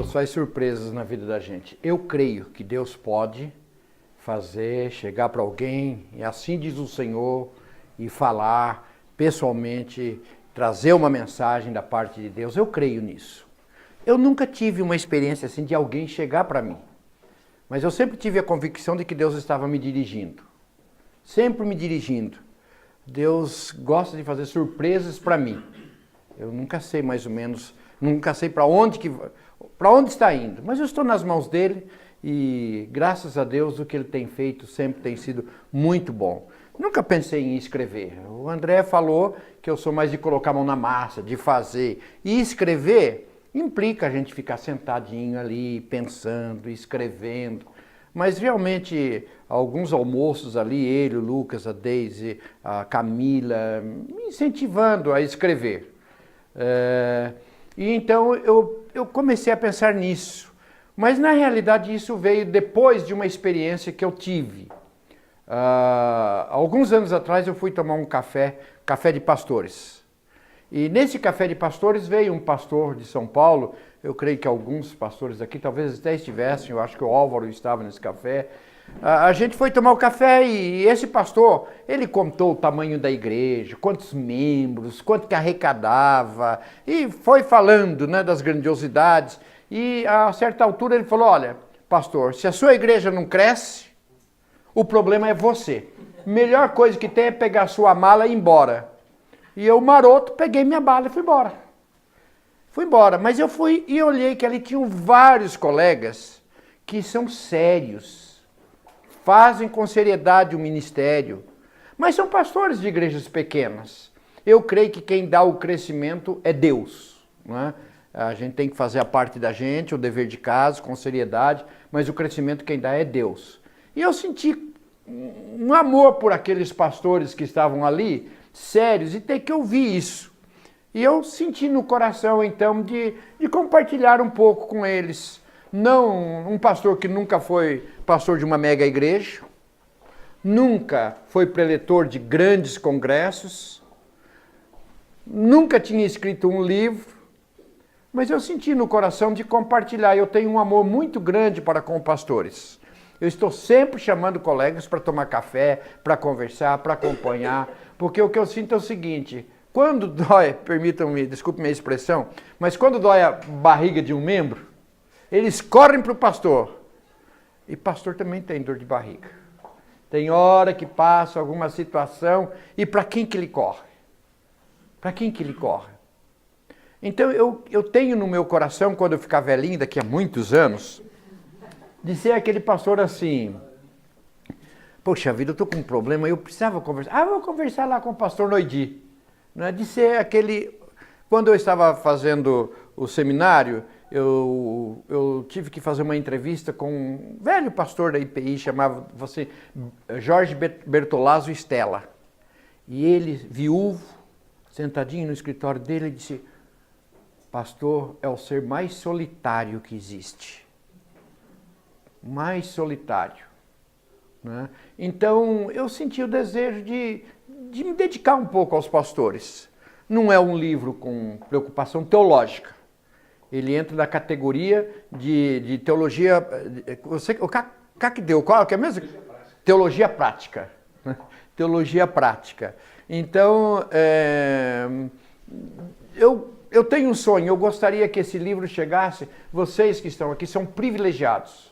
Deus faz surpresas na vida da gente. Eu creio que Deus pode fazer, chegar para alguém, e assim diz o Senhor, e falar pessoalmente, trazer uma mensagem da parte de Deus. Eu creio nisso. Eu nunca tive uma experiência assim de alguém chegar para mim. Mas eu sempre tive a convicção de que Deus estava me dirigindo. Sempre me dirigindo. Deus gosta de fazer surpresas para mim. Eu nunca sei mais ou menos, nunca sei para onde está indo. Mas eu estou nas mãos dele e graças a Deus o que ele tem feito sempre tem sido muito bom. Nunca pensei em escrever. O André falou que eu sou mais de colocar a mão na massa, de fazer. E escrever implica a gente ficar sentadinho ali, pensando, escrevendo. Mas realmente, alguns almoços ali, ele, o Lucas, a Deise, a Camila, me incentivando a escrever. E então eu comecei a pensar nisso. Mas na realidade isso veio depois de uma experiência que eu tive. Alguns anos atrás eu fui tomar um café de pastores. E nesse café de pastores veio um pastor de São Paulo, eu creio que alguns pastores aqui talvez até estivessem, eu acho que o Álvaro estava nesse café. A gente foi tomar o café e esse pastor, ele contou o tamanho da igreja, quantos membros, quanto que arrecadava, e foi falando, né, das grandiosidades. E a certa altura ele falou, olha, pastor, se a sua igreja não cresce, o problema é você. Melhor coisa que tem é pegar a sua mala e ir embora. E eu, maroto, peguei minha mala e fui embora. Fui embora, mas eu fui e olhei que ali tinham vários colegas que são sérios, fazem com seriedade o ministério, mas são pastores de igrejas pequenas. Eu creio que quem dá o crescimento é Deus, não é? A gente tem que fazer a parte da gente, o dever de casa, com seriedade, mas o crescimento quem dá é Deus. E eu senti um amor por aqueles pastores que estavam ali, sérios, e ter que ouvir isso. E eu senti no coração, então, de compartilhar um pouco com eles. Não um pastor que nunca foi pastor de uma mega igreja, nunca foi preletor de grandes congressos, nunca tinha escrito um livro, mas eu senti no coração de compartilhar. Eu tenho um amor muito grande para com pastores. Eu estou sempre chamando colegas para tomar café, para conversar, para acompanhar, porque o que eu sinto é o seguinte, quando dói, permitam-me, desculpe minha expressão, mas quando dói a barriga de um membro, eles correm para o pastor. E pastor também tem dor de barriga. Tem hora que passa alguma situação, e para quem que ele corre? Para quem que ele corre? Então eu tenho no meu coração, quando eu ficar velhinho, daqui a muitos anos, de ser aquele pastor assim, poxa vida, eu estou com um problema, eu precisava conversar. Vou conversar lá com o pastor Noidi. Né? De ser aquele... Quando eu estava fazendo o seminário, eu tive que fazer uma entrevista com um velho pastor da IPI, chamava-se Jorge Bertolazzo Stella. E ele, viúvo, sentadinho no escritório dele, disse, pastor é o ser mais solitário que existe. Mais solitário. Né? Então, eu senti o desejo de me dedicar um pouco aos pastores. Não é um livro com preocupação teológica. Ele entra na categoria de teologia... O que deu? Qual que é mesmo? Teologia prática. Teologia prática. Então, eu tenho um sonho. Eu gostaria que esse livro chegasse... Vocês que estão aqui são privilegiados.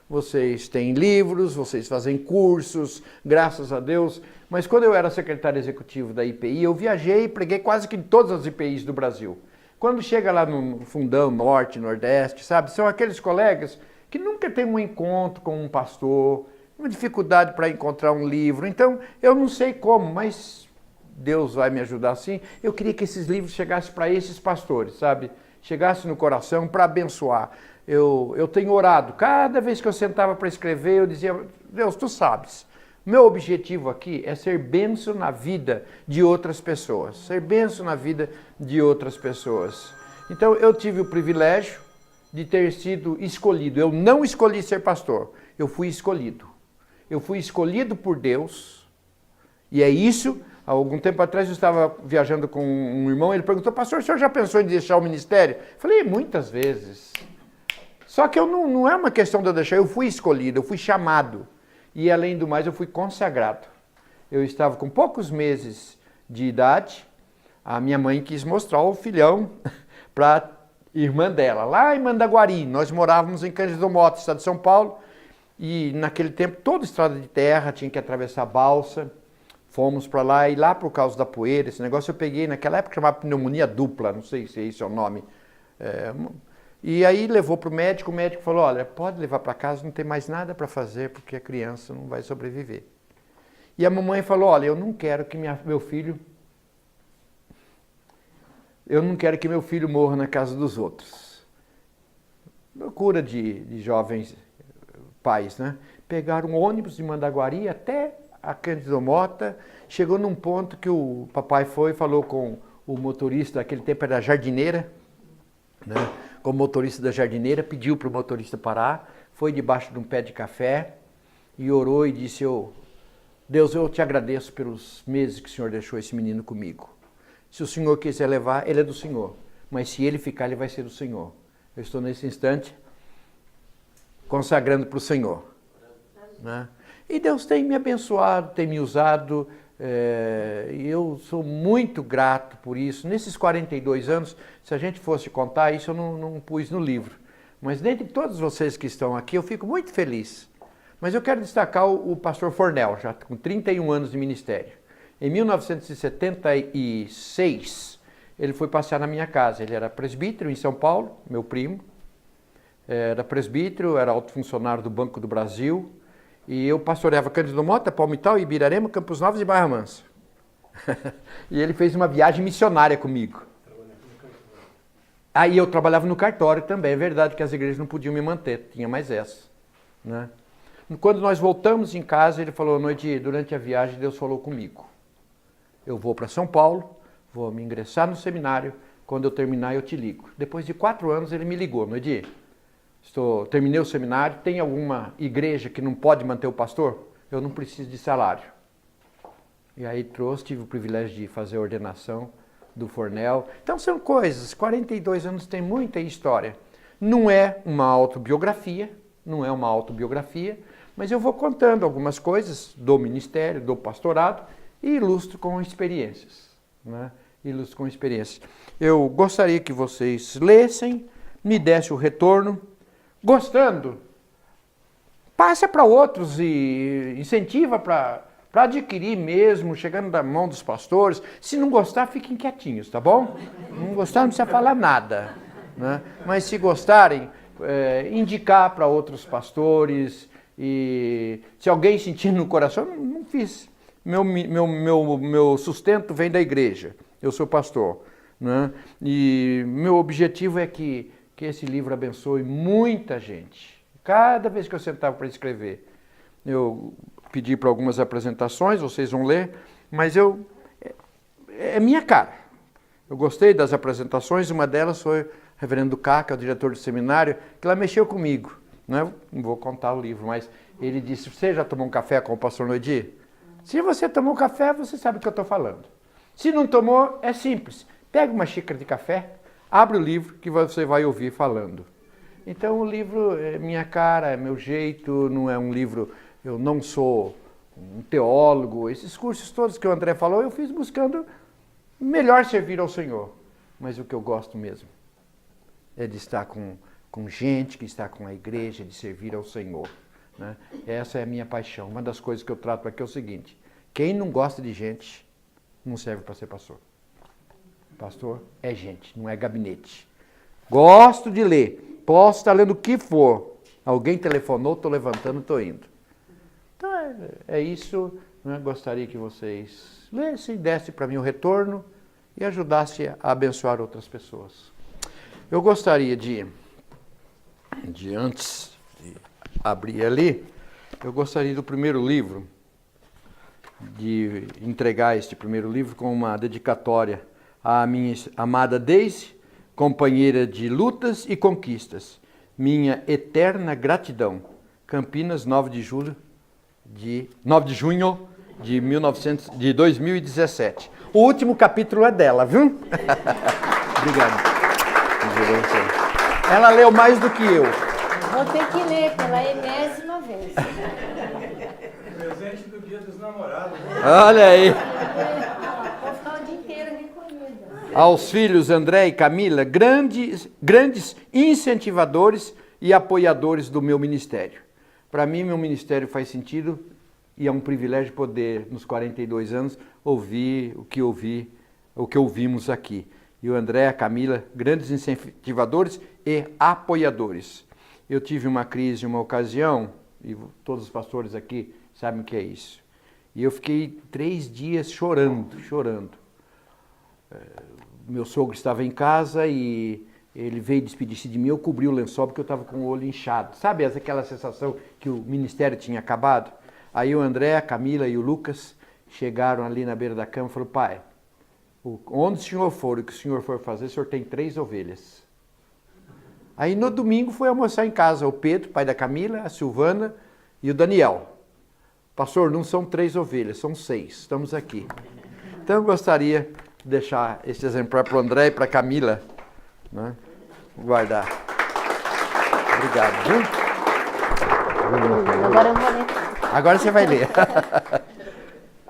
Vocês têm livros, vocês fazem cursos, graças a Deus. Mas quando eu era secretário executivo da IPI, eu viajei e preguei quase que em todas as IPIs do Brasil. Quando chega lá no Fundão, Norte, Nordeste, sabe? São aqueles colegas que nunca têm um encontro com um pastor, uma dificuldade para encontrar um livro. Então, eu não sei como, mas Deus vai me ajudar sim. Eu queria que esses livros chegassem para esses pastores, sabe? Chegassem no coração para abençoar. Eu tenho orado, cada vez que eu sentava para escrever, eu dizia, Deus, tu sabes, meu objetivo aqui é ser bênção na vida de outras pessoas, ser bênção na vida de outras pessoas. Então eu tive o privilégio de ter sido escolhido, eu não escolhi ser pastor, eu fui escolhido. Eu fui escolhido por Deus, e é isso. Há algum tempo atrás eu estava viajando com um irmão, ele perguntou, pastor, o senhor já pensou em deixar o ministério? Eu falei, muitas vezes. Só que não é uma questão de eu deixar, eu fui escolhido, eu fui chamado. E além do mais, eu fui consagrado. Eu estava com poucos meses de idade, a minha mãe quis mostrar o filhão para a irmã dela, lá em Mandaguari. Nós morávamos em Cândido do Mota, estado de São Paulo, e naquele tempo toda estrada de terra, tinha que atravessar a balsa. Fomos para lá e lá por causa da poeira, esse negócio eu peguei naquela época chamava pneumonia dupla, não sei se esse é o nome. E aí levou para o médico falou, olha, pode levar para casa, não tem mais nada para fazer porque a criança não vai sobreviver. E a mamãe falou, olha, eu não quero que meu filho morra na casa dos outros. Loucura de jovens pais, né? Pegaram um ônibus de Mandaguari até a Cândido Mota, chegou num ponto que o papai foi e falou com o motorista, naquele tempo era jardineira, né? Com o motorista da jardineira, pediu para o motorista parar, foi debaixo de um pé de café e orou e disse, Deus, eu te agradeço pelos meses que o Senhor deixou esse menino comigo. Se o Senhor quiser levar, ele é do Senhor, mas se ele ficar, ele vai ser do Senhor. Eu estou nesse instante consagrando para o Senhor, né? E Deus tem me abençoado, tem me usado, e eu sou muito grato por isso. Nesses 42 anos, se a gente fosse contar, isso eu não pus no livro. Mas dentre todos vocês que estão aqui, eu fico muito feliz. Mas eu quero destacar o pastor Fornel, já com 31 anos de ministério. Em 1976, ele foi passear na minha casa. Ele era presbítero em São Paulo, meu primo. Era presbítero, era alto funcionário do Banco do Brasil. E eu pastoreava Cândido Mota, Palmital, Ibirarema, Campos Novos e Barra Mansa. E ele fez uma viagem missionária comigo. Aí eu trabalhava no cartório também. É verdade que as igrejas não podiam me manter, tinha mais essa, né? Quando nós voltamos em casa, ele falou, noite, durante a viagem, Deus falou comigo. Eu vou para São Paulo, vou me ingressar no seminário, quando eu terminar eu te ligo. Depois de 4 anos ele me ligou, Noedi, terminei o seminário, tem alguma igreja que não pode manter o pastor? Eu não preciso de salário. E aí tive o privilégio de fazer a ordenação do Fornel. Então são coisas, 42 anos tem muita história. Não é uma autobiografia, mas eu vou contando algumas coisas do ministério, do pastorado e ilustro com experiências, né? Ilustro com experiências. Eu gostaria que vocês lessem, me dessem o retorno. Gostando, passa para outros e incentiva para adquirir mesmo, chegando da mão dos pastores. Se não gostar, fiquem quietinhos, tá bom? Não gostar, não precisa falar nada, né? Mas se gostarem, indicar para outros pastores. E se alguém sentir no coração, não fiz. Meu sustento vem da igreja, eu sou pastor, né? E meu objetivo é que esse livro abençoe muita gente. Cada vez que eu sentava para escrever, eu pedi para algumas apresentações, vocês vão ler, mas é minha cara. Eu gostei das apresentações, uma delas foi o reverendo Cá, que é o diretor do seminário, que ela mexeu comigo. Não vou contar o livro, mas ele disse, você já tomou um café com o pastor Noedi? Se você tomou café, você sabe o que eu estou falando. Se não tomou, é simples. Pega uma xícara de café, abre o livro que você vai ouvir falando. Então o livro é minha cara, é meu jeito, não é um livro, eu não sou um teólogo. Esses cursos todos que o André falou, eu fiz buscando melhor servir ao Senhor. Mas o que eu gosto mesmo é de estar com gente que está com a igreja, de servir ao Senhor, né? Essa é a minha paixão. Uma das coisas que eu trato aqui é o seguinte, quem não gosta de gente, não serve para ser pastor. Pastor é gente, não é gabinete. Gosto de ler, posso estar lendo o que for. Alguém telefonou, estou levantando, estou indo. Então é isso, né? Gostaria que vocês lessem, dessem para mim o retorno e ajudassem a abençoar outras pessoas. Eu gostaria de antes de abrir ali, eu gostaria do primeiro livro, de entregar este primeiro livro com uma dedicatória à minha amada Deise, companheira de lutas e conquistas, minha eterna gratidão. Campinas, 9 de junho de 2017. O último capítulo é dela, viu? Obrigado. Ela leu mais do que eu. vou ter que ler pela enésima vez. Presente do Dia dos Namorados. Olha aí. Vou ficar o dia inteiro recolhida. Aos filhos André e Camila, grandes incentivadores e apoiadores do meu ministério. Para mim, meu ministério faz sentido e é um privilégio poder, nos 42 anos, ouvir o que ouvimos aqui. E o André e a Camila, grandes incentivadores e apoiadores. Eu tive uma crise, uma ocasião, e todos os pastores aqui sabem o que é isso. E eu fiquei 3 dias chorando. Meu sogro estava em casa e ele veio despedir-se de mim, eu cobri o lençol porque eu estava com o olho inchado. Sabe aquela sensação que o ministério tinha acabado? Aí o André, a Camila e o Lucas chegaram ali na beira da cama e falaram, pai, onde o senhor for, o que o senhor for fazer, o senhor tem 3 ovelhas. Aí no domingo foi almoçar em casa o Pedro, pai da Camila, a Silvana e o Daniel. Pastor, não são 3 ovelhas, são 6, estamos aqui. Então eu gostaria de deixar esse exemplar para o André e para a Camila, né? Vou guardar. Obrigado, viu? Agora eu vou ler. Agora você vai ler.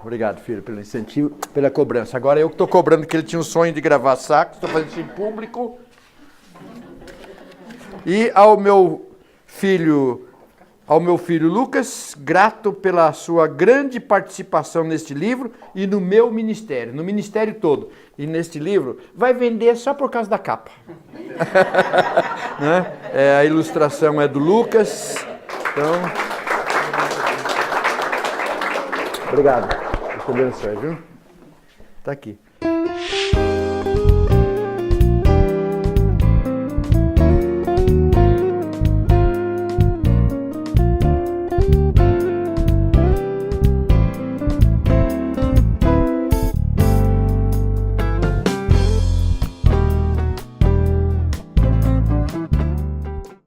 Obrigado, filho, pelo incentivo, pela cobrança. Agora eu que estou cobrando que ele tinha um sonho de gravar sax, estou fazendo isso em público. E ao meu filho Lucas, grato pela sua grande participação neste livro e no meu ministério, no ministério todo. E neste livro vai vender só por causa da capa. Né? A ilustração é do Lucas. Então, obrigado. Deus te abençoe, viu? Tá aqui.